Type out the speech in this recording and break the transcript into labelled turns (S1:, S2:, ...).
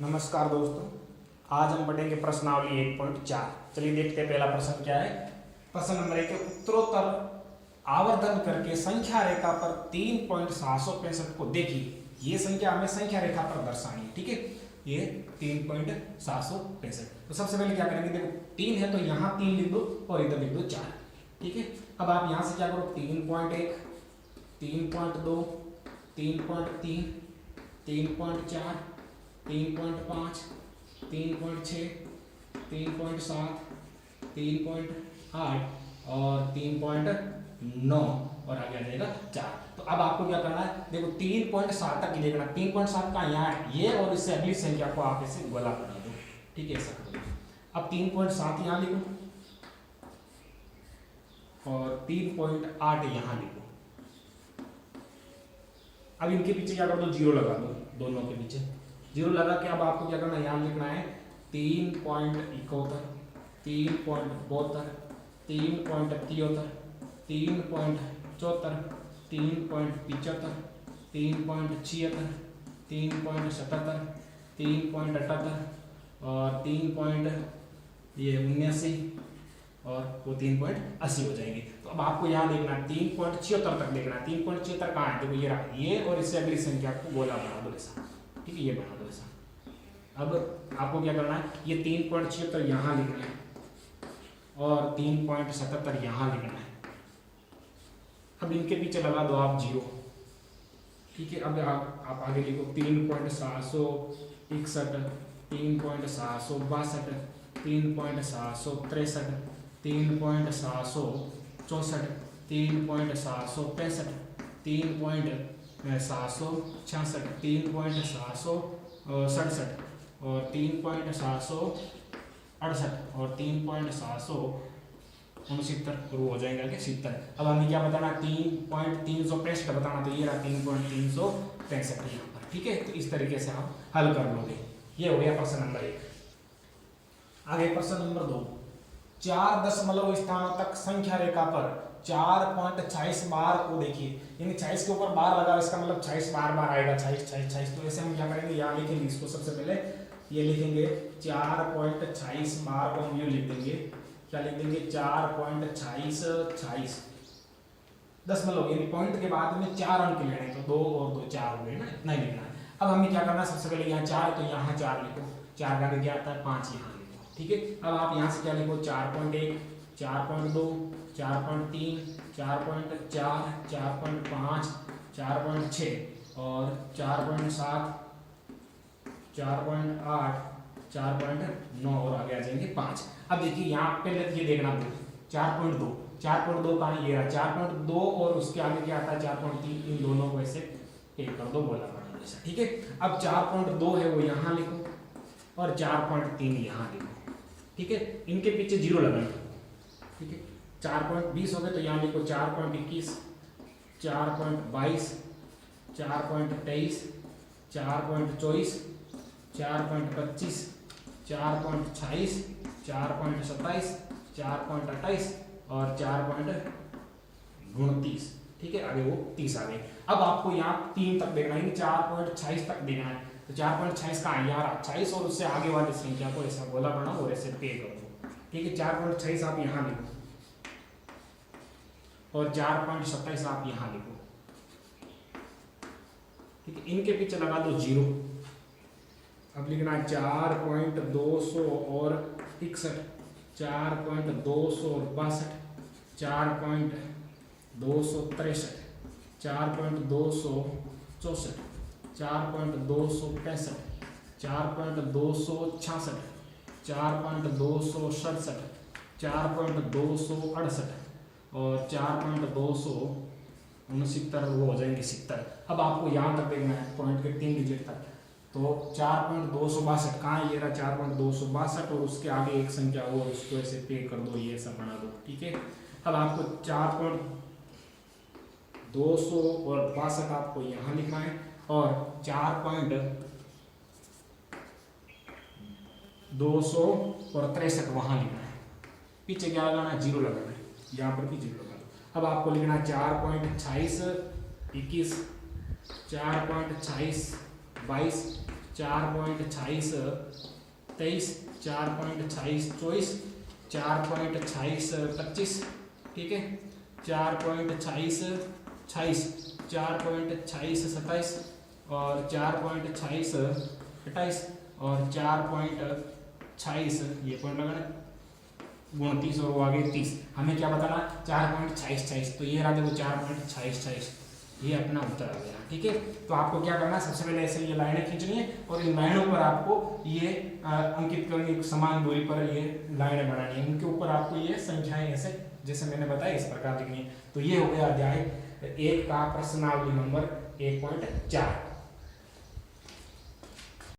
S1: नमस्कार दोस्तों, आज हम पढ़ेंगे प्रश्नावली 1.4। चलिए देखते हैं पहला प्रश्न क्या है। प्रश्न नंबर 1 है, उत्तरोत्तर आवर्धन करके संख्या रेखा पर 3.765 को देखिए। ये संख्या हमें संख्या रेखा पर दर्शानी है, ठीक है। ये 3.765। तो सबसे पहले क्या करेंगे, देखो 3 है तो यहाँ 3 लिख दो और इधर लिख दो 4, ठीक है। अब आप यहाँ से क्या करो, 3.1, 3.2, 3.3, 3.4, 3.5, 3.6, 3.7, 3.8 और 3.9 और आगे आ जाएगा 4। तो अब आपको क्या करना है, देखो 3.7 तक देखना। 3.7 का यहाँ है ये, और इससे अगली संख्या को आप इसे गोला बना दो, ठीक है, ऐसा करो। अब 3.7 यहाँ लिखो और 3.8 यहाँ लिखो। अब इनके पीछे क्या कर दो, 0 लगा दो, दोनों के पीछे 0 लगा के अब आपको क्या करना है, यहाँ लिखना है 3.71, 3.72, 3.73, 3.74, 3.75, 3.76, 3.77, 3.78 और 3.79 और वो 3.80 हो जाएंगे। तो अब आपको यहाँ देखना है 3.76 तक देखना है। 3.76 कहाँ है, देखो ये रहा, ये और इससे अगली संख्या को गोला बना दो ऐसा, ठीक है, ये बना दो ऐसा। अब आपको क्या करना है, ये 3.76 यहाँ लिखना है और 3.77 यहाँ लिखना है। अब इनके पीछे लगा दो आप 0, ठीक है। अब आप आगे लिखो 3.761, 3.762, 3.763, 3.764, 3.765, 3.766, 3.767 और 3.768 और 3.769 वो हो जाएगा कि 70। अब हमें क्या बताना, 3.365 बताना, तो ये रहा 3.365 यहाँ पर, ठीक है। तो इस तरीके से आप हल कर लोगे। ये हो गया प्रश्न नंबर 1। आगे प्रश्न नंबर 2, 4 दशमलव स्थानों तक संख्या रेखा पर 4.46 बार को देखिए। यानी 46 के ऊपर बार लगा, इसका मतलब 46 बार आएगा, 46 46 46। तो ऐसे हम क्या करेंगे, यहाँ लिखेंगे इसको। सबसे पहले ये लिखेंगे 4.46 बार को हम ये लिख देंगे, क्या लिख देंगे, 4.46 दशमलव, यानी पॉइंट के बाद में 4 अंक लेने, तो 2 और 2 4 हो गए ना, इतना ही लिखना है। अब हमें क्या करना है, सबसे पहले यहाँ 4 तो यहाँ 4 लिखो, 4 का क्या आता है 5 यहाँ लिखो, ठीक है। अब आप यहाँ से क्या लिखो, 4.1, 4.2, 4.3, 4.4, 4.5, 4.6 और 4.7, 4.8, 4.9 और आगे आ जाएंगे 5। अब देखिए यहाँ पहले ये देखना, 4.2 का ये रहा 4.2 और उसके आगे क्या आता है 4.3, इन दोनों को ऐसे एक कर दो, बोला बना दो ऐसा, ठीक है। अब 4.2 है वो यहाँ लिखो और 4.3 यहाँ लिखो, ठीक है। इनके पीछे 0 लगाना, ठीक है। 4.20 हो गए तो यहाँ लिखो 4.21, 4.22, 4.23, 4.24, 4.25, 4.26, 4.27, 4.28 और 4.29, ठीक है। आगे वो 30 आ गए। अब आपको यहाँ 3 तक देखना है, 4.26 तक देखना है। तो 4.26 का है यार 28 और उससे आगे वाली संख्या को ऐसा गोला बनाओ और ऐसे पे कर दो, ठीक है। 4.26 आप यहाँ लिखो और 4.27 आप यहाँ लिखो, ठीक है। इनके पीछे लगा दो 0। अब लिखना है 4.261, 4.262, 4.263, 4.264, 4.265, 4.266, 4.267, 4.268 और 4.269 वो हो जाएंगे 70। अब आपको यहाँ तक देखना है पॉइंट के 3 डिजिट तक। तो 4.262 कहाँ है, ये रहा 4.262 और उसके आगे एक संख्या हो, उसको ऐसे पे कर दो, ये सब बना दो, ठीक है। अब आपको 4.262 आपको यहाँ लिखना है और 4.263 वहाँ लिखना है। पीछे क्या लगाना है, 0 लगाना है, यहाँ पर भी 0 लगा दो। अब आपको लिखना है 4.26 21, 4.26 22, 4.26 23, 4.26 24, 4.26 25, ठीक है, 4.26 26, 4.26 27 और 4.26 28 और 4.26 ये पॉइंट लगाना 29 और वो आगे 30। हमें क्या बताना 4.26, तो ये रहा देखो 4.26, ये अपना उत्तर आ गया, ठीक है। तो आपको क्या करना है, सबसे पहले ऐसे ये लाइनें खींचनी है और इन लाइनों पर आपको ये अंकित करनी, समान दूरी पर ये लाइनें बनानी है, उनके ऊपर आपको ये संख्याएं ऐसे जैसे मैंने बताया इस प्रकार लिखनी है। तो ये हो गया अध्याय 1 का प्रश्नावली नंबर 1.4।